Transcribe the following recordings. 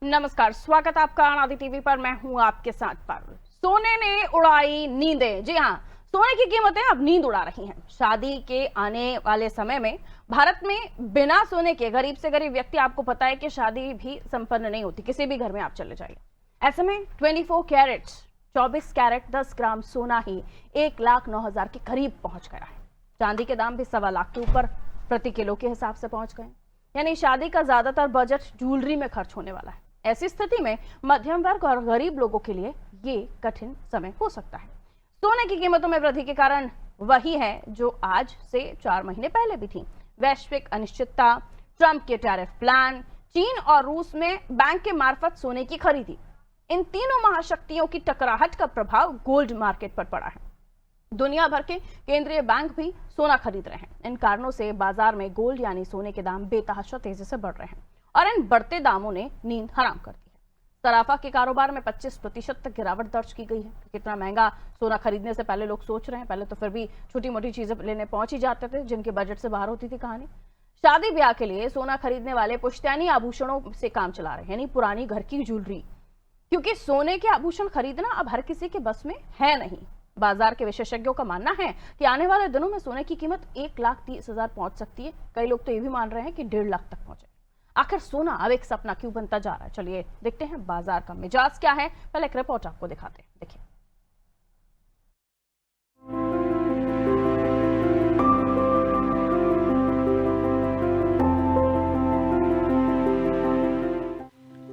नमस्कार, स्वागत आपका आनंद टीवी पर। मैं हूं आपके साथ पारुल। सोने ने उड़ाई नींदें। जी हां, सोने की कीमतें अब नींद उड़ा रही हैं। शादी के आने वाले समय में भारत में बिना सोने के गरीब से गरीब व्यक्ति, आपको पता है कि शादी भी संपन्न नहीं होती। किसी भी घर में आप चले जाइए, ऐसे में 24 कैरेट 10 ग्राम सोना ही 1,09,000 के करीब पहुंच गया है। चांदी के दाम भी 1.25 लाख के ऊपर प्रति किलो के हिसाब से पहुंच गए। यानी शादी का ज्यादातर बजट ज्वेलरी में खर्च होने वाला है। ऐसी स्थिति में मध्यम वर्ग और गरीब लोगों के लिए ये कठिन समय हो सकता है। सोने की कीमतों में वृद्धि के कारण वही है जो आज से 4 महीने पहले भी थी। वैश्विक अनिश्चितता, ट्रंप के टैरिफ प्लान, चीन और रूस में बैंक के मार्फत सोने की खरीदी, इन तीनों महाशक्तियों की टकराहट का प्रभाव गोल्ड मार्केट पर पड़ा है। दुनिया भर के केंद्रीय बैंक भी सोना खरीद रहे हैं। इन कारणों से बाजार में गोल्ड यानी सोने के दाम बेतहाशा तेजी से बढ़ रहे हैं और इन बढ़ते दामों ने नींद हराम कर दी है। सराफा के कारोबार में 25% तक गिरावट दर्ज की गई है। कितना महंगा सोना खरीदने से पहले लोग सोच रहे हैं। पहले तो फिर भी छोटी मोटी चीजें लेने पहुंच ही जाते थे जिनके बजट से बाहर होती थी कहानी। शादी ब्याह के लिए सोना खरीदने वाले पुश्तैनी आभूषणों से काम चला रहे हैं, यानी पुरानी घर की ज्वेलरी, क्योंकि सोने के आभूषण खरीदना अब हर किसी के बस में है नहीं। बाजार के विशेषज्ञों का मानना है कि आने वाले दिनों में सोने की कीमत 1,30,000 पहुंच सकती है। कई लोग तो ये भी मान रहे हैं कि 1.5 लाख तक पहुंचे। आखिर सोना अब एक सपना क्यों बनता जा रहा है? चलिए देखते हैं बाजार का मिजाज क्या है। पहले एक रिपोर्ट आपको दिखाते हैं, देखिए।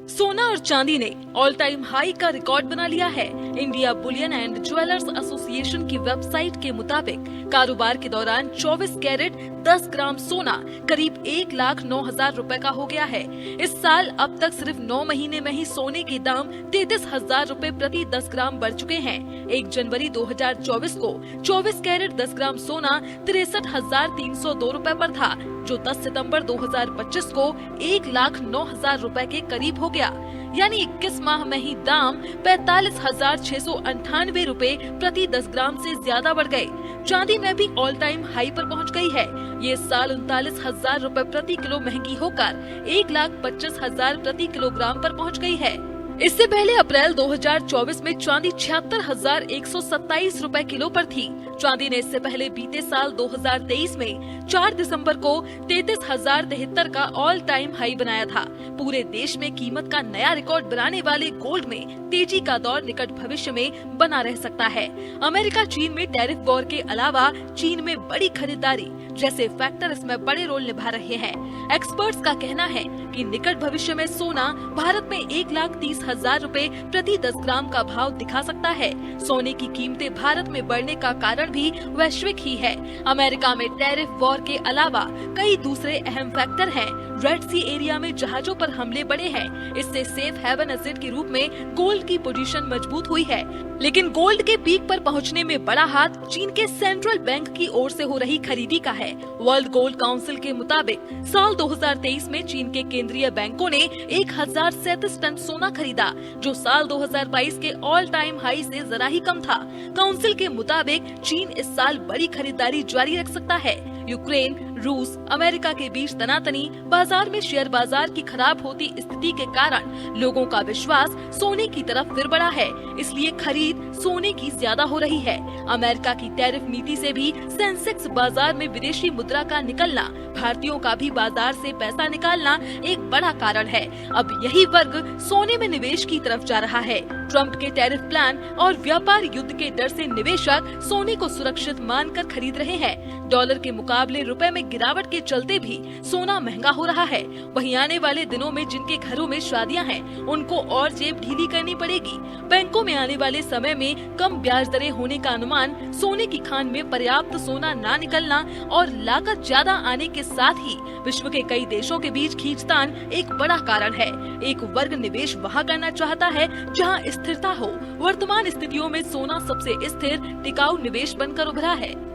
सोना और चांदी ने ऑल टाइम हाई का रिकॉर्ड बना लिया है। India Boolean and jewellers association की वेबसाइट के मुताबिक कारोबार के दौरान 24 कैरेट 10 ग्राम सोना करीब 1,09,000 रुपए का हो गया है। इस साल अब तक सिर्फ 9 महीने में ही सोने के दाम 33,000 रुपए प्रति 10 ग्राम बढ़ चुके हैं। 1 जनवरी 2024 को 24 कैरेट 10 ग्राम सोना 63,302 रुपए पर था, जो 10 सितंबर 2025 को 1,09,000 रुपए के करीब हो गया। यानी 21 माह में ही दाम 45,698 रुपए प्रति 10 ग्राम से ज्यादा बढ़ गए। चांदी में भी ऑल टाइम हाई पर पहुंच गई है। ये साल 39,000 रुपए प्रति किलो महंगी होकर 1,25,000 प्रति किलोग्राम पर पहुंच गई है। इससे पहले अप्रैल 2024 में चांदी 76,127 रुपए किलो पर थी। चांदी ने इससे पहले बीते साल 2023 में 4 दिसंबर को 33,073 का ऑल टाइम हाई बनाया था। पूरे देश में कीमत का नया रिकॉर्ड बनाने वाले गोल्ड में तेजी का दौर निकट भविष्य में बना रह सकता है। अमेरिका चीन में टैरिफ वॉर के अलावा चीन में बड़ी खरीदारी जैसे फैक्टर इसमें बड़े रोल निभा रहे हैं। एक्सपर्ट्स का कहना है कि निकट भविष्य में सोना भारत में 1,30,000 रुपए प्रति 10 ग्राम का भाव दिखा सकता है। सोने की कीमतें भारत में बढ़ने का कारण भी वैश्विक ही है। अमेरिका में टैरिफ वॉर के अलावा कई दूसरे अहम फैक्टर हैं। रेड सी एरिया में जहाजों पर हमले बढ़े हैं। इससे सेफ हेवन एसेट के रूप में गोल्ड की पोजीशन मजबूत हुई है। लेकिन गोल्ड के पीक पर पहुंचने में बड़ा हाथ चीन के सेंट्रल बैंक की ओर से हो रही खरीदी का है। वर्ल्ड गोल्ड काउंसिल के मुताबिक साल 2023 में चीन के केंद्रीय बैंकों ने 1,037 टन सोना खरीदा, जो साल 2022 के ऑल टाइम हाई से जरा ही कम था। काउंसिल के मुताबिक चीन इस साल बड़ी खरीदारी जारी रख सकता है। यूक्रेन, रूस, अमेरिका के बीच तनातनी, बाजार में शेयर बाजार की खराब होती स्थिति के कारण लोगों का विश्वास सोने की तरफ फिर बढ़ा है। इसलिए खरीद सोने की ज्यादा हो रही है। अमेरिका की टैरिफ नीति से भी सेंसेक्स बाजार में विदेशी मुद्रा का निकलना, भारतीयों का भी बाजार से पैसा निकालना एक बड़ा कारण है। अब यही वर्ग सोने में निवेश की तरफ जा रहा है। ट्रंप के टैरिफ प्लान और व्यापार युद्ध के डर से निवेशक सोने को सुरक्षित मानकर खरीद रहे हैं। डॉलर के मुकाबले रुपए में गिरावट के चलते भी सोना महंगा हो रहा है। वहीं आने वाले दिनों में जिनके घरों में शादियां हैं, उनको और जेब ढीली करनी पड़ेगी। बैंकों में आने वाले समय में कम ब्याज दरें होने का अनुमान, सोने की खान में पर्याप्त सोना न निकलना और लागत ज्यादा आने के साथ ही विश्व के कई देशों के बीच खींचतान एक बड़ा कारण है। एक वर्ग निवेश वहाँ करना चाहता है जहाँ स्थिरता हो। वर्तमान स्थितियों में सोना सबसे स्थिर, टिकाऊ निवेश बनकर उभरा है।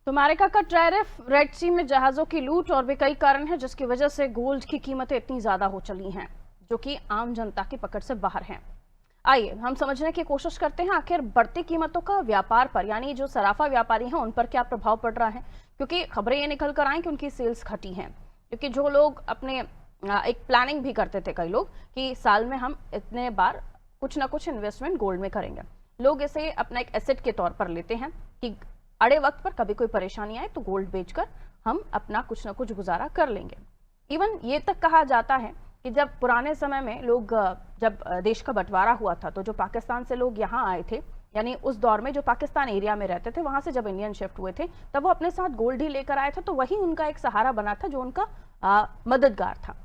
तो अमेरिका का टैरिफ, रेड सी में जहाजों की लूट और भी कई कारण हैं जिसकी वजह से गोल्ड की कीमतें इतनी ज्यादा हो चली हैं, जो कि आम जनता की पकड़ से बाहर हैं। आइए हम समझने की कोशिश करते हैं आखिर बढ़ती कीमतों का व्यापार पर यानी जो सराफा व्यापारी हैं उन पर क्या प्रभाव पड़ रहा है, क्योंकि खबरें ये निकल कर आई कि उनकी सेल्स घटी हैं। क्योंकि जो लोग अपने एक प्लानिंग भी करते थे कई लोग कि साल में हम इतने बार कुछ ना कुछ इन्वेस्टमेंट गोल्ड में करेंगे, लोग इसे अपना एक एसेट के तौर पर लेते हैं कि अड़े वक्त पर कभी कोई परेशानी आए तो गोल्ड बेचकर हम अपना कुछ ना कुछ गुजारा कर लेंगे। इवन ये तक कहा जाता है कि जब पुराने समय में लोग जब देश का बंटवारा हुआ था तो जो पाकिस्तान से लोग यहाँ आए थे, यानी उस दौर में जो पाकिस्तान एरिया में रहते थे वहां से जब इंडियन शिफ्ट हुए थे तब वो अपने साथ गोल्ड ही लेकर आए थे, तो वही उनका एक सहारा बना था जो उनका मददगार था।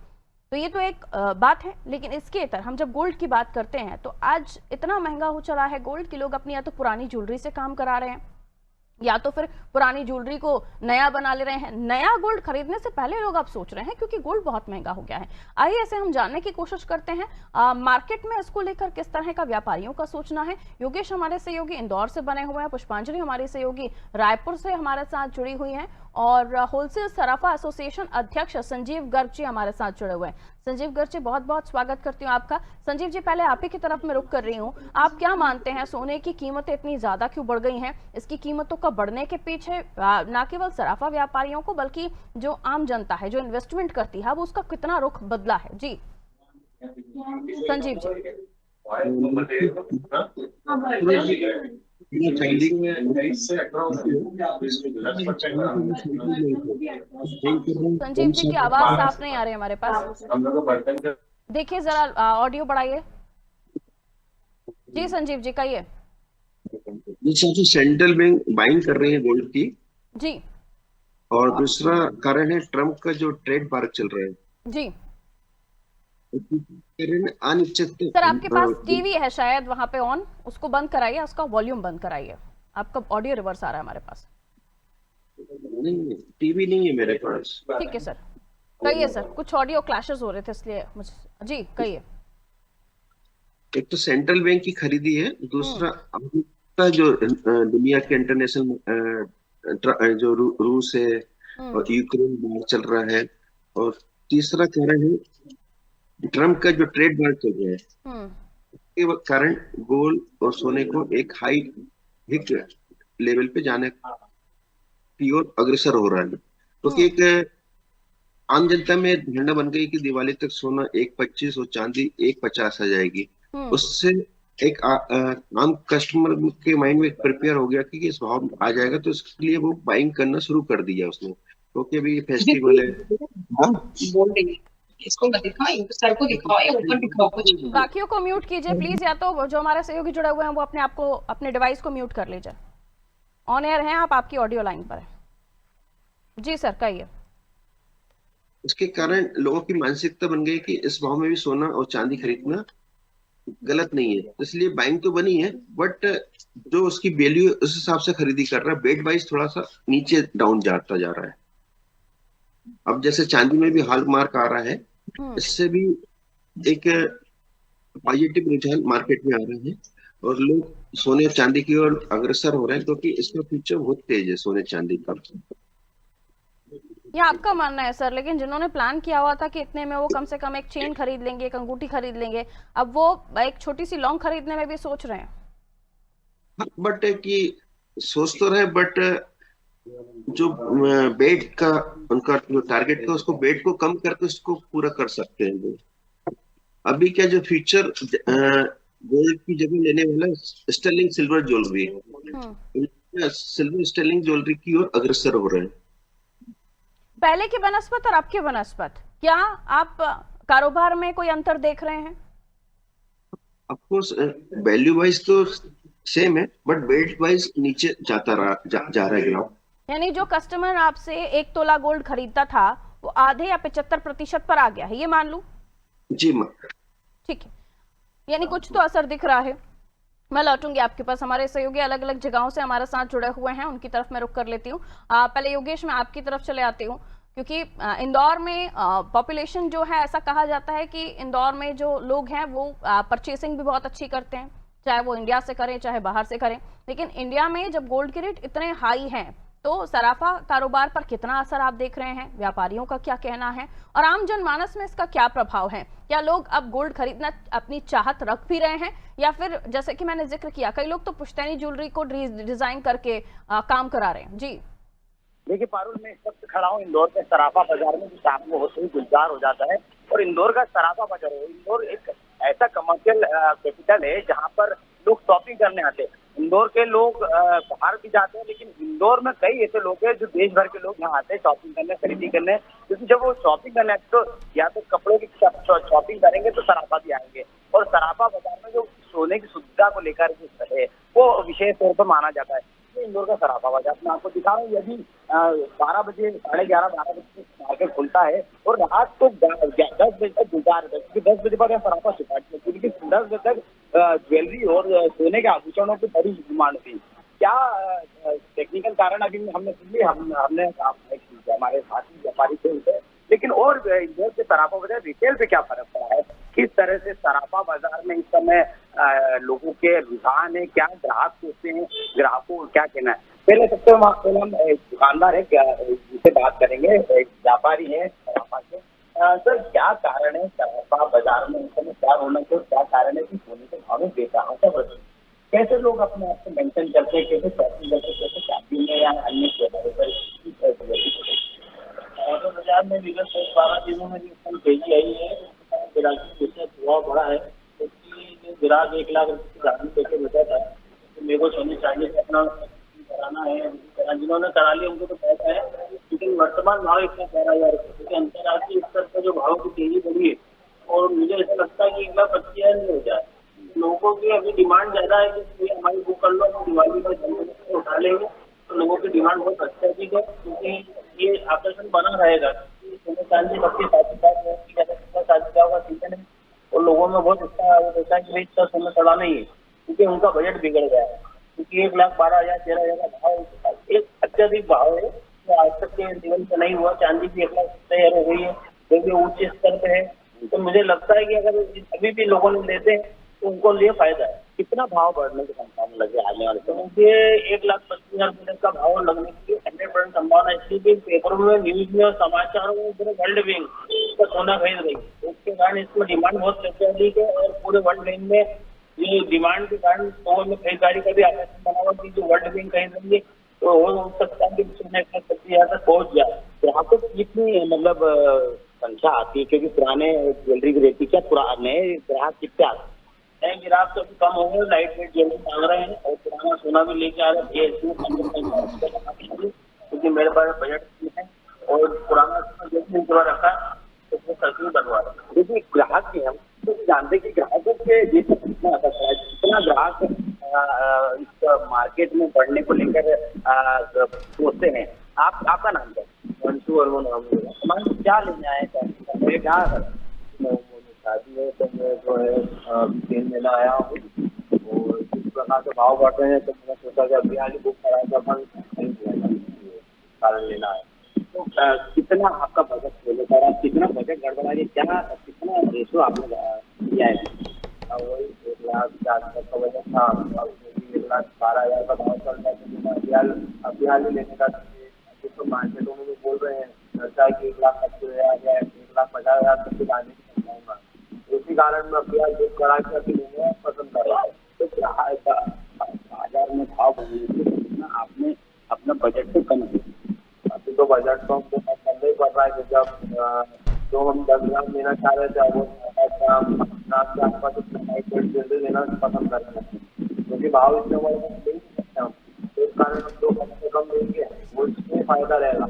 तो ये तो एक बात है, लेकिन इसके इतर हम जब गोल्ड की बात करते हैं तो आज इतना महंगा हो चला है गोल्ड कि लोग अपनी या तो पुरानी ज्वेलरी से काम करा रहे हैं या तो फिर पुरानी ज्वेलरी को नया बना ले रहे हैं। नया गोल्ड खरीदने से पहले लोग अब सोच रहे हैं क्योंकि गोल्ड बहुत महंगा हो गया है। आइए ऐसे हम जानने की कोशिश करते हैं मार्केट में इसको लेकर किस तरह का व्यापारियों का सोचना है। योगेश हमारे सहयोगी इंदौर से बने हुए हैं, पुष्पांजलि हमारी सहयोगी रायपुर से हमारे साथ जुड़ी हुई हैं और होलसेल सराफा एसोसिएशन अध्यक्ष संजीव गर्ग जी हमारे साथ जुड़े हुए हैं। संजीव गर्ग जी, बहुत बहुत स्वागत करती हूँ आपका। संजीव जी, पहले आप ही की तरफ में रुक कर रही हूँ, आप क्या मानते हैं सोने की कीमतें इतनी ज्यादा क्यों बढ़ गई हैं? इसकी कीमतों का बढ़ने के पीछे न केवल सराफा व्यापारियों को बल्कि जो आम जनता है जो इन्वेस्टमेंट करती है अब उसका कितना रुख बदला है? जी संजीव जी। संजीव जी की आवाज साफ नहीं आ रही हमारे पास, देखिए जरा ऑडियो बढ़ाइए। जी संजीव जी कहिए। सेंट्रल बैंक बाइंग कर रही है गोल्ड की जी, और दूसरा कारण है ट्रम्प का जो ट्रेड वार चल रहा है जी। अनिश्चित। सर आपके पास टीवी है शायद वहां पे ऑन, उसको बंद कराइए, उसका वॉल्यूम बंद कराइए, आपका ऑडियो रिवर्स आ रहा है हमारे पास। नहीं, टीवी नहीं है मेरे पास। ठीक है सर, कहिए सर, कुछ ऑडियो क्लैशेस हो रहे थे इसलिए मुझे। जी कहिए। एक तो सेंट्रल बैंक की खरीदी है, दूसरा अभी का जो दुनिया के इंटरनेशनल जो रूस है और यूक्रेन वॉर चल रहा है, और तीसरा कारण है ट्रम्प का जो ट्रेड वार चल रहा है के कारण गोल्ड और सोने को एक हाई हिट लेवल पे जाने की ओर अग्रसर हो रहा है। क्योंकि एक आम जनता में धारणा बन गई कि दिवाली तक सोना 1.25 और चांदी 1.50 आ जाएगी। उससे एक आम कस्टमर के माइंड में प्रिपेयर हो गया कि इस भाव आ जाएगा, तो इसके लिए वो बाइंग करना शुरू कर दिया उसने। क्योंकि अभी फेस्टिवल है। इसको दिखाएं, सर को दिखाएं, ऊपर दिखाओ कुछ। बाकियों को म्यूट कीजिए प्लीज, या तो जो हमारे सहयोगी जुड़े हुए हैं वो अपने आप को अपने डिवाइस को म्यूट कर लीजिए। ऑन एयर हैं आप, आपकी ऑडियो लाइन पर है। जी सर कहिए। इसके कारण लोगों की मानसिकता बन गई कि इस भाव में भी सोना और चांदी खरीदना गलत नहीं है, इसलिए बाइंग तो बनी है, बट जो उसकी वैल्यू उस हिसाब से खरीदी कर रहा है, बेट वाइज थोड़ा सा नीचे डाउन जाता जा रहा है। अब जैसे चांदी में भी हॉल मार्क आ रहा है, इससे भी एक पॉजिटिव रुझान मार्केट में आ रहे हैं और लोग सोने और चांदी की ओर अग्रसर हो रहे हैं, क्योंकि इसका फ्यूचर बहुत तेज है सोने चांदी का। ये आपका मानना है सर, लेकिन जिन्होंने प्लान किया हुआ था कि इतने में वो कम से कम एक चेन खरीद लेंगे, एक अंगूठी खरीद लेंगे, अब वो एक छोटी सी लॉन्ग खरीदने में भी सोच रहे हैं। बट कि सोच तो रहे, बट जो बेट का उनका जो टारगेट था उसको बेट को कम करके उसको पूरा कर सकते हैं वो। अभी क्या जो फ्यूचर गोल्ड की जगह लेने वाला स्टर्लिंग सिल्वर ज्वेलरी है, सिल्वर स्टर्लिंग ज्वेलरी की ओर अग्रसर हो रहे हैं। पहले की बनस्पत और अब की बनस्पत, क्या आप कारोबार में कोई अंतर देख रहे हैं? ऑफकोर्स वैल्यू वाइज तो सेम है, बट वेट वाइज नीचे जाता जा रहा है ग्राफ। यानी जो कस्टमर आपसे 1 तोला गोल्ड खरीदता था वो आधे या 75% पर आ गया है, ये मान लूं? जी मां। ठीक है, यानी कुछ तो असर दिख रहा है। मैं लौटूंगी आपके पास, हमारे सहयोगी अलग अलग जगहों से हमारे साथ जुड़े हुए हैं, उनकी तरफ मैं रुक कर लेती हूँ। पहले योगेश मैं आपकी तरफ चले आती हूँ, क्योंकि इंदौर में पॉपुलेशन जो है, ऐसा कहा जाता है कि इंदौर में जो लोग हैं वो परचेसिंग भी बहुत अच्छी करते हैं, चाहे वो इंडिया से करें चाहे बाहर से करें। लेकिन इंडिया में जब गोल्ड के रेट इतने हाई हैं तो सराफा कारोबार पर कितना असर आप देख रहे हैं, व्यापारियों का क्या कहना है और आम जनमानस में इसका क्या प्रभाव है? क्या लोग अब गोल्ड खरीदना अपनी चाहत रख भी रहे हैं या फिर जैसे कि मैंने जिक्र किया कई लोग तो पुश्तैनी ज्वेलरी को डिजाइन करके काम करा रहे हैं? जी देखिए पारुल, मैं इस वक्त खड़ा हूँ इंदौर के सराफा बाजार में, जो शाम को होते ही गुलजार हो जाता है। और इंदौर का सराफा बाजार है, इंदौर एक ऐसा कमर्शियल कैपिटल है जहाँ पर लोग शॉपिंग करने आते हैं। इंदौर के लोग बाहर भी जाते हैं, लेकिन इंदौर में कई ऐसे लोग हैं जो देश भर के लोग यहाँ आते हैं शॉपिंग करने, खरीदी करने। क्योंकि जब वो शॉपिंग करने आते तो या तो कपड़ों की शॉपिंग करेंगे तो सराफा भी आएंगे। और सराफा बाजार में जो सोने की सुविधा को लेकर जो है वो विशेष तौर पर माना जाता है। इंदौर का सराफा बाजार मैं आपको दिखा रहा हूँ। यदि 12 बजे 11:30 बजे मार्केट खुलता है और रात को 10 बजे तक गुजार है, क्योंकि 10 बजे बाद यहाँ सराफा सुखाती है, क्योंकि 10 बजे तक ज्वेलरी और सोने के आभूषणों की बड़ी डिमांड थी। क्या टेक्निकल कारण अभी हमने सुन लिया, हमने हमारे साथी व्यापारी थे उनसे, लेकिन और इंदौर के सराफा बाजार रिटेल पे क्या फर्क पड़ा है, किस तरह से सराफा बाजार में इस समय लोगों के रुझान है, क्या ग्राहक सोचते हैं, ग्राहकों को क्या कहना है। पहले सबसे पहले हम दुकानदार है जिससे बात करेंगे, व्यापारी है सराफा के। सर, क्या कारण है सराफा बाजार में इस समय क्या होना चाहिए, क्या कारण है कि सोने के भाव में बेतहाशा बढ़ रही है? कैसे लोग अपने आप को मेंटेन करते हैं, कैसे शॉपिंग करते हैं, कैसे शादी में या अन्य जगह पर? ऑटो बाजार में विगत 10-12 दिनों में जो तेजी आई है, ग्राहकी प्रभाव बढ़ा है। क्योंकि जो ग्राहक 1 लाख रुपये की गाड़ी लेके बैठा था, तो मेरे को सोने चाहिए अपना कराना है, जिन्होंने करा लिया उनको तो पैसा है, लेकिन वर्तमान भाव 1,12,000 रुपये, क्योंकि अंतर्राष्ट्रीय स्तर पर जो भाव की तेजी बढ़ी है और मुझे ऐसा लगता है कि 1,25,000 नहीं हो जाए। लोगों की अभी डिमांड ज्यादा है कि हमारी बुक कर लो, हम दिवाली पर उठा लेंगे, तो लोगों की डिमांड बहुत अच्छा चीज है, क्योंकि ये आकर्षण बना रहेगा। सोने चांदी सबके शादी का सीजन है और लोगों में बहुत अच्छा रहता है कि भाई इतना सोना चढ़ाना ही है, क्योंकि उनका बजट बिगड़ गया है। क्योंकि 1,12,000 13,000 का भाव एक अत्यधिक भाव है, जो आज तक के जीवन से नहीं हुआ। चांदी की 1,70,000 हो गई है, जो कि ऊंचे स्तर पे है। तो मुझे लगता है कि अगर अभी भी लोगों ने लेते हैं तो उनको लिए फायदा है। कितना भाव बढ़ने की संभावना लगे आने वाले समय? मुझे 1,25,000 का भाव लगने की 100% संभावना, इसलिए कि पेपरों में, न्यूज में और समाचारों में पूरे वर्ल्ड बैंक का सोना खरीद रही है। उसके कारण इसमें डिमांड बहुत अत्यधिक है और पूरे वर्ल्ड बैंक में ये डिमांड के कारण लोगों में खरीदारी का भी आकर्षण बना हुआ कि जो वर्ल्ड बैंक खरीद रही है तो हो सकता है कि सोना 1,25,000 तक पहुंच जाए। ग्राहकों की कितनी मतलब संख्या आती है, क्योंकि पुराने ज्वेलरी की रेट क्या पुराने ग्राहक कितने आते हैं? नए ग्राहक तो कम हो गए, लाइट वेट ज्वेलरी मांग रहे हैं और पुराना सोना भी लेके आ रहे हैं, क्योंकि मेरे पास बजट है और पुराना जो रखा है तो वो सर्किल बनवा रहा है। देखिए, ग्राहक भी हम तो जानते हैं कि ग्राहकों के ये सब कितना असर है, कितना ग्राहक इस मार्केट में बढ़ने को लेकर सोचते हैं। आपका नाम क्या है? मंशू और वो नाम हमारे क्या लेने आए थे? मेरे क्या शादी है तो मैं जो है चेन लेना आया हूँ और जिस प्रकार से भाव बढ़ रहे हैं तो मैंने सोचा कि अभी आगे बुक कराया था, अपन कारण लेना है। तो कितना आपका बजट लेने का, आप कितना बजट गड़बड़ा है, क्या कितना रेशो आपने दिया है? वही 1,00,000 के आसपास का बजट था, 1,12,000 का भाव चल रहा है। अभी हाल ही लेने का तो मार्केटों में भी बोल रहे हैं लगता है कि 1,25,000 या 1,50,000 तक की लाने की संभावना। इसी कारण मैं अभी बुक करा के अभी लेने पसंद कर रहा हूँ। तो बाजार में भाव बढ़ने से कितना आपने अपना बजट से कम किया? अभी तो बजट तो हमको करना ही पड़ रहा है, जब जो हम 10 ग्राम लेना चाह रहे थे वो 7 ग्राम के आसपास ज्वेलरी लेना पसंद कर रहे हैं, क्योंकि भाव इतने बड़े ले नहीं सकते हम। तो इस कारण हम जो कम से कम लेंगे वो इसमें फायदा रहेगा।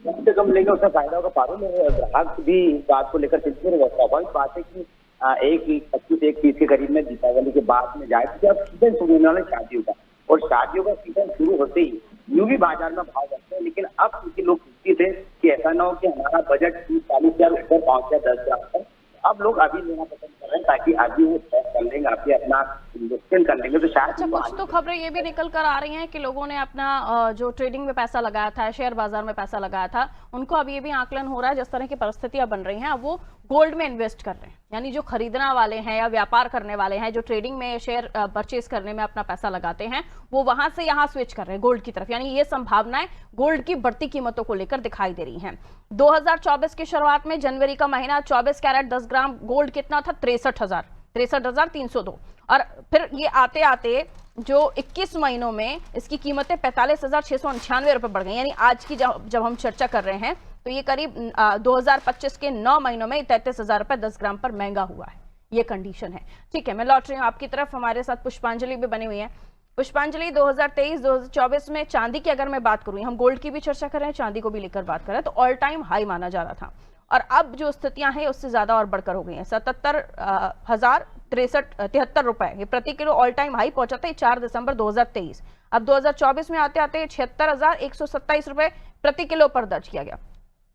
कम से कम लेंगे उसका फायदा होगा। पारो में ग्राहक भी इस बात को लेकर चिंतित रहता है। स्वाभाविक बात है कि 1,25-1,30 के करीब में दीपावली के बाद में जाए, क्योंकि अब सीजन शुरू होने वाला शादियों का, और शादियों का सीजन शुरू होते ही यूं भी बाजार में भाव बढ़ते हैं। लेकिन अब क्योंकि लोग चिंतित थे कि ऐसा ना हो कि हमारा बजट 30-40,000 ऊपर पहुंच जाए 10 ग्राम तक, अब लोग अभी लेना पसंद कर रहे हैं ताकि अभी वो तय कर लेंगे, अभी अपना इन्वेस्टमेंट कर लेंगे तो शायद अच्छा, कुछ तो खबरें ये भी निकल कर आ रही हैं कि लोगों ने अपना जो ट्रेडिंग में पैसा लगाया था, शेयर बाजार में पैसा लगाया था, उनको अब ये भी आकलन हो रहा है जिस तरह की परिस्थितियां बन रही हैं, अब वो गोल्ड में इन्वेस्ट कर रहे हैं। यानी जो खरीदने वाले हैं या व्यापार करने वाले हैं, जो ट्रेडिंग में शेयर परचेज करने में अपना पैसा लगाते हैं, वो वहां से यहाँ स्विच कर रहे हैं गोल्ड की तरफ। यानी ये संभावनाएं गोल्ड की बढ़ती कीमतों को लेकर दिखाई दे रही हैं। 2024 की शुरुआत में जनवरी का महीना 24 कैरेट 10 ग्राम गोल्ड कितना था? 63,302। और फिर ये आते आते जो 21 महीनों में इसकी कीमतें 45,698 रुपए बढ़ गई। यानी आज की जब हम चर्चा कर रहे हैं तो ये करीब 2025 के 9 महीनों में 33,000 रुपए 10 ग्राम पर महंगा हुआ है। ये कंडीशन है। ठीक है, मैं लौट रही हूँ आपकी तरफ। हमारे साथ पुष्पांजलि भी बनी हुई है। पुष्पांजलि, 2023-2024 में चांदी की अगर मैं बात करूँ, हम गोल्ड की भी चर्चा कर रहे हैं, चांदी को भी लेकर बात कर रहे हैं, तो ऑल टाइम हाई माना जा रहा था और अब जो स्थितियां हैं उससे ज्यादा और बढ़कर हो गई हैं। 77,063 रुपए ये प्रति किलो ऑल टाइम हाई पहुंचा था 4 दिसंबर 2023। अब 2024 में आते आते 76,127 रुपए प्रति किलो पर दर्ज किया गया।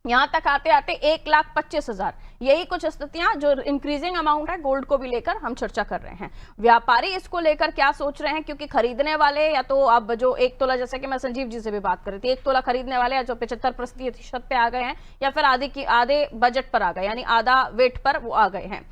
यहां तक आते आते 1,25,000। यही कुछ स्थितियां जो इंक्रीजिंग अमाउंट है गोल्ड को भी लेकर हम चर्चा कर रहे हैं। व्यापारी इसको लेकर क्या सोच रहे हैं, क्योंकि खरीदने वाले या तो अब जो 1 तोला, जैसे कि मैं संजीव जी से भी बात कर रही थी, 1 तोला खरीदने वाले या जो 75% पे आ गए हैं या फिर आधे बजट पर आ गए, यानी आधा वेट पर वो आ गए हैं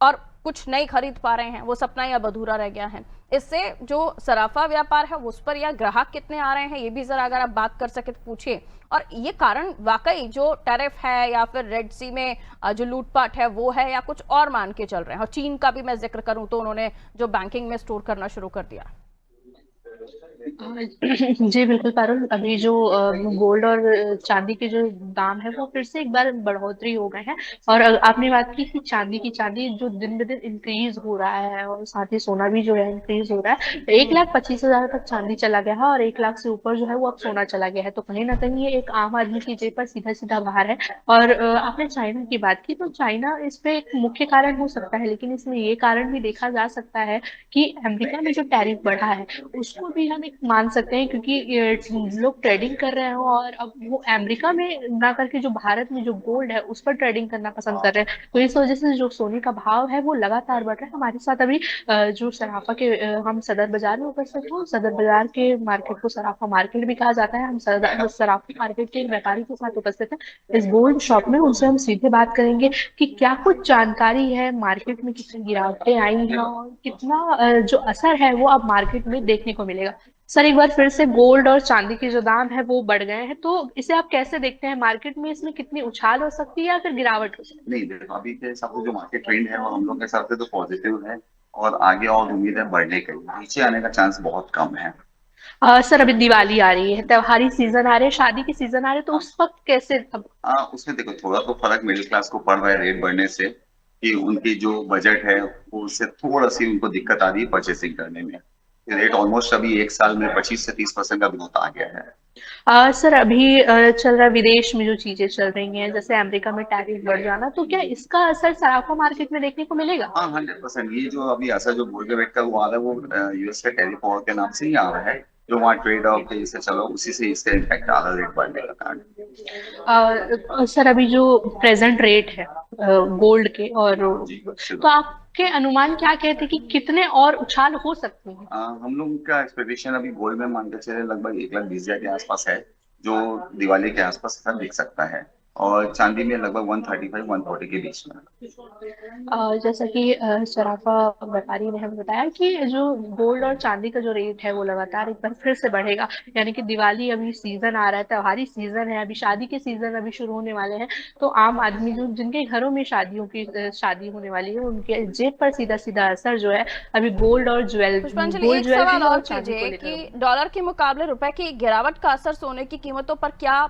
और कुछ नहीं खरीद पा रहे हैं, वो सपना या अधूरा रह गया है। इससे जो सराफा व्यापार है उस पर या ग्राहक कितने आ रहे हैं, ये भी जरा अगर आप बात कर सके तो पूछिए। और ये कारण वाकई जो टैरिफ है या फिर रेड सी में जो लूटपाट है वो है, या कुछ और मान के चल रहे हैं? और चीन का भी मैं जिक्र करूं तो उन्होंने जो बैंकिंग में स्टोर करना शुरू कर दिया। जी बिल्कुल पारुल, अभी जो गोल्ड और चांदी के जो दाम है वो फिर से एक बार बढ़ोतरी हो गए हैं। और आपने बात की कि चांदी जो दिन ब दिन इंक्रीज हो रहा है और साथ ही सोना भी जो है इंक्रीज हो रहा है। 1,25,000 तक चांदी चला गया है और 1 लाख से ऊपर जो है वो अब सोना चला गया है। तो कहीं ना कहीं ये एक आम आदमी की जेब पर सीधा सीधा बाहर है। और आपने चाइना की बात की, तो चाइना इस पे एक मुख्य कारण हो सकता है, लेकिन इसमें ये कारण भी देखा जा सकता है कि अमेरिका में जो टैरिफ बढ़ा है उसको भी हम मान सकते हैं, क्योंकि लोग ट्रेडिंग कर रहे हैं और अब वो अमेरिका में ना करके जो भारत में जो गोल्ड है उस पर ट्रेडिंग करना पसंद कर रहे हैं। तो इस वजह से जो सोने का भाव है वो लगातार बढ़ रहा है। हमारे साथ अभी जो सराफा के हम सदर बाजार में उपस्थित हैं, सदर बाजार के मार्केट को सराफा मार्केट भी कहा जाता है। हम सराफा मार्केट के व्यापारी के साथ उपस्थित हैं इस गोल्ड शॉप में। उनसे हम सीधे बात करेंगे कि क्या कुछ जानकारी है, मार्केट में कितनी गिरावटें आई हैं और कितना जो असर है वो अब मार्केट में देखने को मिलेगा। सर, एक बार फिर से गोल्ड और चांदी के जो दाम है वो बढ़ गए हैं, तो इसे आप कैसे देखते हैं? मार्केट में इसमें कितनी उछाल हो सकती है या फिर गिरावट हो सकती है? नहीं, देखो अभी के हिसाब से जो मार्केट ट्रेंड है वो हम लोग के हिसाब से तो पॉजिटिव है और आगे और उम्मीद है बढ़ने की। नीचे आने का चांस बहुत कम है। सर, अभी दिवाली आ रही है, त्योहारी सीजन आ रहे हैं, शादी के सीजन आ रहे हैं, तो उस वक्त कैसे उसमें देखो थोड़ा तो फर्क मिडिल क्लास को पड़ रहा है रेट बढ़ने से, कि उनकी जो बजट है वो उससे थोड़ा सी उनको दिक्कत आ रही है परचेसिंग करने में। रेट ऑलमोस्ट अभी 1 साल में 25 से 30% का ग्रोथ आ गया है। सर, अभी चल रहा विदेश में जो चीजें चल रही हैं, जैसे अमेरिका में टैरिफ बढ़ जाना, तो क्या इसका असर सराफा मार्केट में देखने को मिलेगा? हाँ, 100%। ये जो अभी असर जो गोल्ड रेट का वो आ रहा है वो यूएस के टैरिफ वॉर के नाम से ही आ रहा है, जो वहाँ ट्रेड ऑफ के से चलो उसी से इसका इम्पैक्ट आ रहा है रेट बढ़ने का कारण। सर, अभी जो प्रेजेंट रेट है गोल्ड के, और तो आपके अनुमान क्या कहते हैं कि कितने और उछाल हो सकते हैं? हम लोग का एक्सपेक्टेशन अभी गोल्ड में मान के चले लगभग 1,20,000 के आसपास है, जो दिवाली के आसपास दिख सकता है, और चांदी में लगभग 135-140 के बीच में। जैसा कि सराफा व्यापारी ने हमें बताया कि जो गोल्ड और चांदी का जो रेट है वो लगातार एक बार फिर से बढ़ेगा। यानी कि दिवाली अभी सीजन आ रहा है, त्योहारी सीजन है, अभी शादी के सीजन अभी शुरू होने वाले हैं, तो आम आदमी जो जिनके घरों में शादी होने वाली है उनके जेब पर सीधा सीधा असर जो है अभी गोल्ड और पुष्पांजलि, एक सवाल और कीजिए कि डॉलर के मुकाबले रुपए की गिरावट का असर सोने की कीमतों पर क्या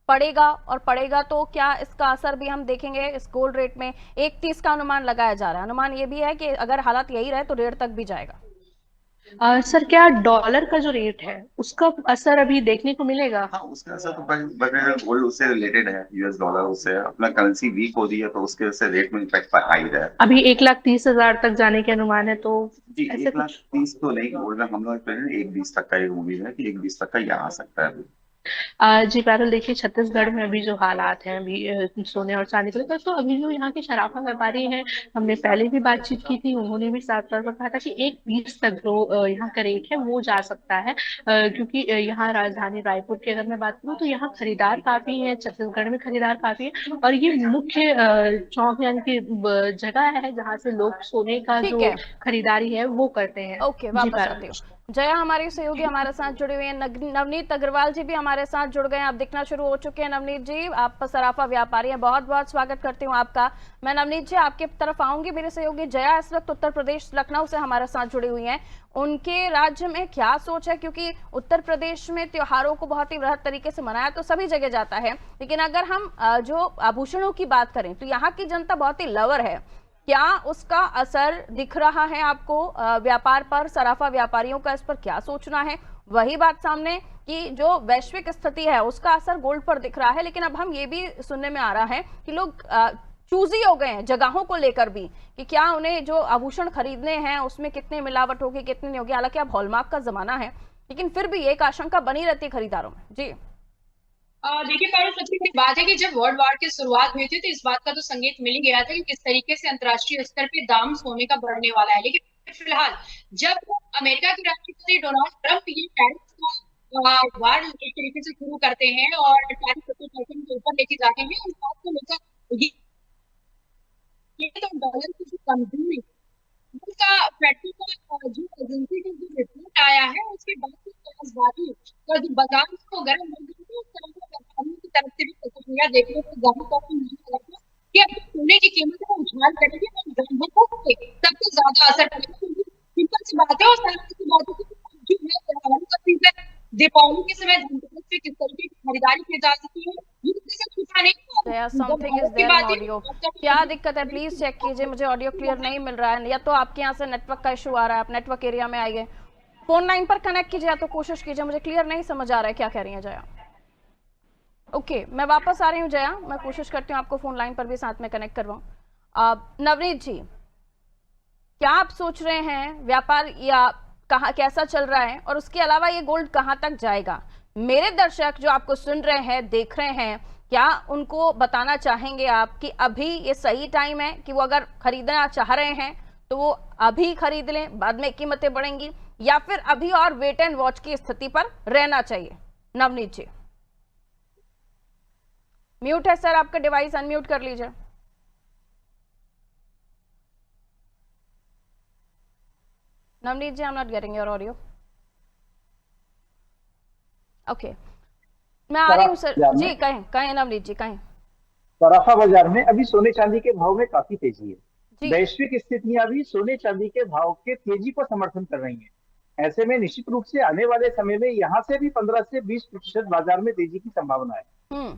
पड़ेगा, और पड़ेगा तो क्या इसका असर भी हम देखेंगे इस गोल्ड रेट में? 1,30 का अनुमान लगाया जा रहा है। अनुमान ये भी है कि अगर हालात यही रहे तो 1.5 तक भी जाएगा। सर, क्या डॉलर का जो रेट है उसका असर अभी देखने को मिलेगा? हाँ, उसका असर तो गोल्ड उससे रिलेटेड है, यूएस डॉलर उससे अपना करेंसी वीक हो रही है तो उसके वजह से रेट में इम्पैक्ट आ ही रहा है। अभी 1,30,000 तक जाने के अनुमान है, तो जी 1,30,000 तो नहीं, गोल्ड में हम लोग 1,20 तक का एक उम्मीद है कि 1,20 तक का यहाँ आ सकता है। जी पारुल, देखिए छत्तीसगढ़ में अभी जो हालात हैं अभी सोने और चांदी को लेकर, तो अभी जो यहाँ के शराफा व्यापारी हैं, हमने पहले भी बातचीत की थी, उन्होंने भी साफ तौर पर कहा था कि 1,20 तक जो यहाँ का रेट है वो जा सकता है, क्योंकि यहाँ राजधानी रायपुर की अगर मैं बात करूँ तो यहाँ खरीदार काफी है, छत्तीसगढ़ में खरीदार काफी है, और ये मुख्य चौक यानी कि जगह है जहाँ से लोग सोने का ठीक जो है। खरीदारी है वो करते हैं। ओके, जी वापस पारुल। आती हूँ। जया हमारे सहयोगी हमारे साथ जुड़े हुए हैं, नवनीत अग्रवाल जी भी हमारे साथ जुड़ गए हैं, आप दिखना शुरू हो चुके हैं। नवनीत जी, आप सराफा व्यापारी हैं, बहुत बहुत स्वागत करती हूँ आपका। मैं नवनीत जी आपके तरफ आऊंगी। मेरे सहयोगी जया इस वक्त उत्तर प्रदेश लखनऊ से हमारे साथ जुड़ी हुई हैं, उनके राज्य में क्या सोच है, क्योंकि उत्तर प्रदेश में त्योहारों को बहुत ही वृहद तरीके से मनाया तो सभी जगह जाता है, लेकिन अगर हम जो आभूषणों की बात करें तो यहाँ की जनता बहुत ही लवर है। क्या उसका असर दिख रहा है आपको व्यापार पर, सराफा व्यापारियों का इस पर क्या सोचना है? वही बात सामने कि जो वैश्विक स्थिति है उसका असर गोल्ड पर दिख रहा है, लेकिन अब हम ये भी सुनने में आ रहा है कि लोग चूजी हो गए हैं जगहों को लेकर भी, कि क्या उन्हें जो आभूषण खरीदने हैं उसमें कितने मिलावट होगी, कितनी नहीं होगी। हालांकि अब हॉलमार्क का जमाना है, लेकिन फिर भी एक आशंका बनी रहती है खरीदारों में। जी देखिए पारुल, सबसे बड़ी बात है कि जब वर्ल्ड वॉर की शुरुआत हुई थी तो इस बात का तो संकेत मिल ही गया था कि किस तरीके से अंतर्राष्ट्रीय स्तर पे दाम सोने का बढ़ने वाला है। लेकिन फिलहाल जब अमेरिका के राष्ट्रपति डोनाल्ड ट्रंप ये टैरिफ का वार एक तरीके से शुरू करते हैं और टैरिफ 50% के ऊपर लेके जाते हैं, इस बात को लेकर ये तो डॉलर की जो कमजोरी उसका पेट्रोल का जो एजेंसी का जो रिपोर्ट आया है उसके बाद से तेजबाजी का जो बाजार है वो गर्म हो गई है। इस तरह से व्यापारियों की तरफ से भी प्रतिक्रिया देखने को जाहिर तौर पर मिल रहा है कि अब सोने की कीमत में उछाल करेगी तो ग्राहकों पे सबसे ज्यादा असर पड़ेगा, क्योंकि सिंपल सी बात है और सरल सी बात है कि जो है त्योहारों का सीजन, दीपावली के समय धनतेरस पे किस तरीके की खरीदारी की जा सकती है ये किसी से छुपा नहीं है। Something is there in audio, क्या दिक्कत है प्लीज चेक कीजिए, मुझे ऑडियो क्लियर नहीं मिल रहा है, या तो आपके यहाँ से नेटवर्क का इशू आ रहा है, आप नेटवर्क एरिया में आइए, फोन लाइन पर कनेक्ट कीजिए, तो कोशिश कीजिए, मुझे क्लियर नहीं समझ आ रहा है क्या कह रही है जया। ओके, मैं वापस आ रही हूँ जया, मैं कोशिश करती हूँ आपको फोन लाइन पर भी साथ में कनेक्ट करवाऊँ। नवनीत जी, क्या आप सोच रहे हैं व्यापार या कहाँ कैसा चल रहा है, और उसके अलावा ये गोल्ड कहाँ तक जाएगा? मेरे दर्शक जो आपको सुन रहे हैं, देख रहे हैं, क्या उनको बताना चाहेंगे आप कि अभी ये सही टाइम है कि वो अगर खरीदना चाह रहे हैं तो वो अभी खरीद लें, बाद में कीमतें बढ़ेंगी, या फिर अभी और वेट एंड वॉच की स्थिति पर रहना चाहिए? नवनीत जी म्यूट है सर, आपका डिवाइस अनम्यूट कर लीजिए। Navneet ji, I am not getting your audio. Okay, मैं आ रही हूँ सर जी, कहें कहें नवनीत जी कहें। सराफा बाजार में अभी सोने चांदी के भाव में काफी तेजी है। जी वैश्विक स्थितियां भी सोने चांदी के भाव के तेजी को समर्थन कर रही हैं। ऐसे में निश्चित रूप से आने वाले समय में यहाँ से भी 15 से 20% बाजार में तेजी की संभावना है।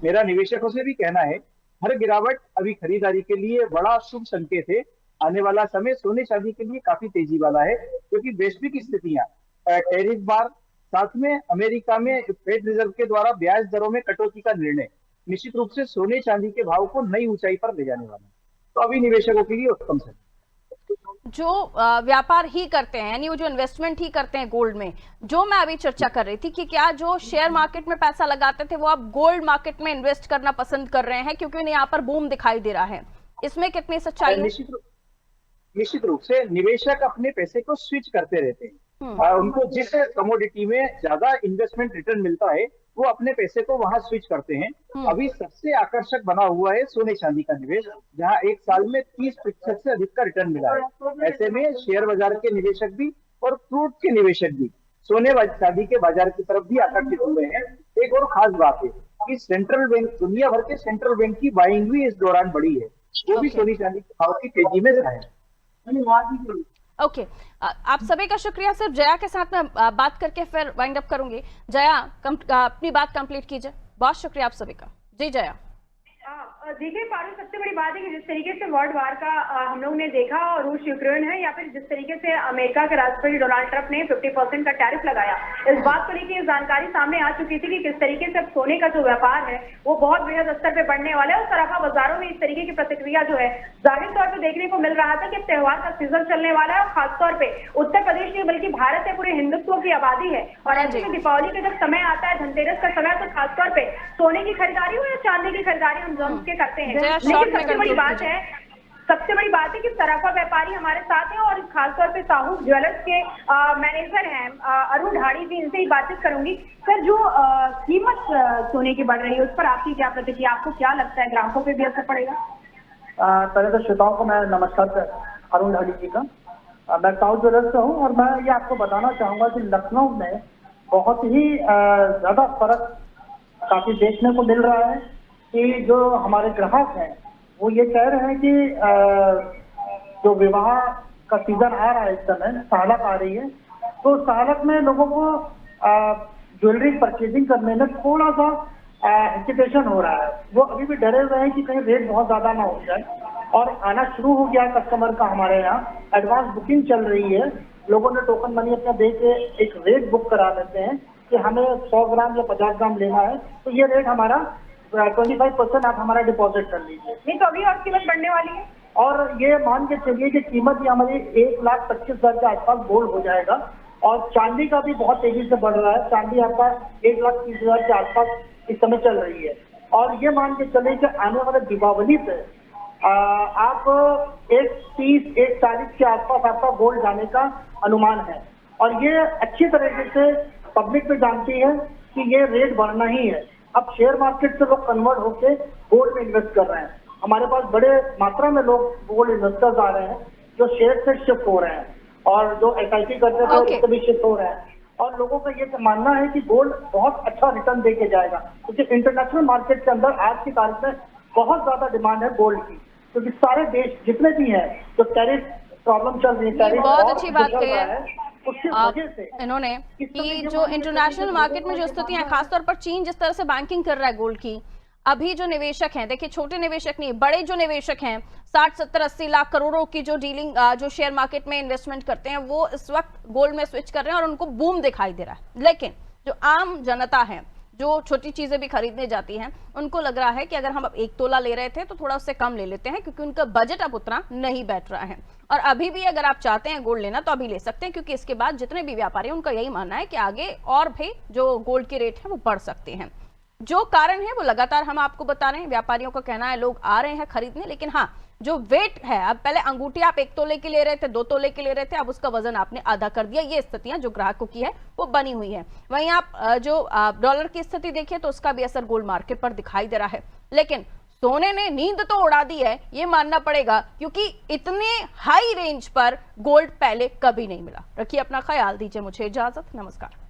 मेरा निवेशकों से भी कहना है, हर गिरावट अभी खरीदारी के लिए बड़ा शुभ संकेत है। आने वाला समय सोने चांदी के लिए काफी तेजी वाला है, क्योंकि वैश्विक स्थितियां, टैरिफ बार, साथ में अमेरिका में फेड रिजर्व के द्वारा ब्याज दरों में कटौती का निर्णय निश्चित रूप से सोने चांदी के भाव को नई ऊंचाई पर ले जाने वाला है। तो अभी निवेशकों के लिए उत्तम समय। जो व्यापार ही करते हैं, यानी वो जो इन्वेस्टमेंट ही करते हैं गोल्ड में, जो मैं अभी चर्चा कर रही थी कि क्या जो शेयर मार्केट में पैसा लगाते थे वो अब गोल्ड मार्केट में इन्वेस्ट करना पसंद कर रहे हैं, क्योंकि उन्हें यहाँ पर बूम दिखाई दे रहा है, इसमें कितनी सच्चाई है? निश्चित रूप से निवेशक अपने पैसे को स्विच करते रहते हैं। उनको जिस कमोडिटी में ज्यादा इन्वेस्टमेंट रिटर्न मिलता है वो अपने पैसे को वहां स्विच करते हैं। अभी सबसे आकर्षक बना हुआ है सोने चांदी का निवेश, जहां एक साल में 30% से अधिक का रिटर्न मिला है। ऐसे में शेयर बाजार के निवेशक भी और क्रूड के निवेशक भी सोने चांदी के बाजार की तरफ भी आकर्षित हुए हैं। एक और खास बात है कि सेंट्रल बैंक, दुनिया भर के सेंट्रल बैंक की बाइंग भी इस दौरान बढ़ी है, वो भी सोने चांदी के भाव की तेजी में रहा है। ओके, आप सभी का शुक्रिया। सिर्फ जया के साथ मैं बात करके फिर वाइंड अप करूंगी। जया, अपनी बात कंप्लीट कीजिए। बहुत शुक्रिया आप सभी का। जी जया। देखिए पारुल, सबसे बड़ी बात है कि जिस तरीके से वर्ल्ड वार का हम लोग ने देखा, और रूस यूक्रेन है, या फिर जिस तरीके से अमेरिका के राष्ट्रपति डोनाल्ड ट्रंप ने 50% का टैरिफ लगाया, इस बात को लेकर जानकारी सामने आ चुकी थी कि किस तरीके से अब सोने का जो व्यापार है वो बहुत बृहद स्तर पे बढ़ने वाला है। और सराफा बाजारों में इस तरीके की प्रतिक्रिया जो है जाहिर तौर पर देखने को मिल रहा था कि त्योहार का सीजन चलने वाला है, और खासतौर पर उत्तर प्रदेश नहीं बल्कि भारत है, पूरे हिंदुत्व की आबादी है, और ऐसे में दीपावली का जब समय आता है, धनतेरस का समय, तो खासतौर पर सोने की खरीदारी हो या चांदी की खरीदारी हम दोनों करते हैं। लेकिन सबसे बड़ी बात है कि सराफा व्यापारी हमारे साथ हैं, और खासतौर पे साहू ज्वेलर्स के मैनेजर हैं अरुण ढाड़ी जी, इनसे ही बातचीत करूंगी। सर, जो कीमत सोने की बढ़ रही है उस पर आपकी क्या प्रतिक्रिया, आपको क्या लगता है ग्राहकों पे भी असर पड़ेगा? पहले तो श्रोताओं को मैं नमस्कार अरुण ढाड़ी जी का। मैं साहू ज्वेलर्स से हूँ, और मैं ये आपको बताना चाहूंगा कि लखनऊ में बहुत ही ज्यादा फर्क काफी देखने को मिल रहा है कि जो हमारे ग्राहक हैं वो ये कह रहे हैं कि जो विवाह का सीजन आ रहा है, इस समय सालक आ रही है, तो सालक में लोगों को ज्वेलरी परचेजिंग करने में थोड़ा सा हेजिटेशन हो रहा है। वो अभी भी डरे हुए हैं कि कहीं रेट बहुत ज्यादा ना हो जाए, और आना शुरू हो गया कस्टमर का हमारे यहाँ। एडवांस बुकिंग चल रही है, लोगों ने टोकन मनी अपना दे के एक रेट बुक करा देते हैं कि हमें 100 ग्राम या 50 ग्राम लेना है, तो ये रेट हमारा 25% आप हमारा डिपॉजिट कर लीजिए। नहीं तो अभी और कीमत बढ़ने वाली है, और ये मान के चलिए कि कीमत ही हमारी 1,25,000 के आसपास गोल्ड हो जाएगा। और चांदी का भी बहुत तेजी से बढ़ रहा है, चांदी आपका 1,30,000 के आसपास इस समय चल रही है। और ये मान के चलिए कि आने वाले दीपावली पे आप 1,30,000 1,40,000 के आसपास आपका गोल्ड जाने का अनुमान है। और ये अच्छी तरीके से पब्लिक भी जानती है कि ये रेट बढ़ना ही है। अब शेयर मार्केट से लोग कन्वर्ट होके गोल्ड में इन्वेस्ट कर रहे हैं। हमारे पास बड़े मात्रा में लोग गोल्ड इन्वेस्टर्स आ रहे हैं जो शेयर से शिफ्ट हो रहे हैं, और जो SIP करते थे उससे भी शिफ्ट हो रहे हैं। और लोगों का ये मानना है कि गोल्ड बहुत अच्छा रिटर्न दे के जाएगा, क्योंकि इंटरनेशनल मार्केट के अंदर आज की तारीख में बहुत ज्यादा डिमांड है गोल्ड की, क्योंकि सारे देश जितने भी हैं जो टैरिफ प्रॉब्लम चल रही है, बहुत अच्छी बात कही है उसकी वजह से इन्होंने कि जो इंटरनेशनल मार्केट में जो स्थितियां, खासतौर पर चीन जिस तरह से बैंकिंग कर रहा है गोल्ड की, अभी जो निवेशक हैं, देखिए छोटे निवेशक नहीं, बड़े जो निवेशक हैं 60, 70, 80 लाख करोड़ों की जो डीलिंग जो शेयर मार्केट में इन्वेस्टमेंट करते हैं, वो इस वक्त गोल्ड में स्विच कर रहे हैं और उनको बूम दिखाई दे रहा है। लेकिन जो आम जनता है, जो छोटी चीजें भी खरीदने जाती हैं, उनको लग रहा है कि अगर हम अब 1 तोला ले रहे थे तो थोड़ा उससे कम ले लेते हैं, क्योंकि उनका बजट अब उतना नहीं बैठ रहा है। और अभी भी अगर आप चाहते हैं गोल्ड लेना तो अभी ले सकते हैं, क्योंकि इसके बाद जितने भी व्यापारी हैं उनका यही मानना है कि आगे और भी जो गोल्ड के रेट हैं वो बढ़ सकते हैं। जो कारण है वो लगातार हम आपको बता रहे हैं, व्यापारियों का कहना है लोग आ रहे हैं खरीदने, लेकिन हाँ जो वेट है, अब पहले अंगूठी आप 1 तोले की ले रहे थे, 2 तोले की ले रहे थे, अब उसका वजन आपने आधा कर दिया। ये स्थितियां जो ग्राहकों की है वो बनी हुई है। वहीं आप जो डॉलर की स्थिति देखिए तो उसका भी असर गोल्ड मार्केट पर दिखाई दे रहा है। लेकिन सोने ने नींद तो उड़ा दी है, ये मानना पड़ेगा, क्योंकि इतने हाई रेंज पर गोल्ड पहले कभी नहीं मिला। रखिए अपना ख्याल, दीजिए मुझे इजाजत, नमस्कार।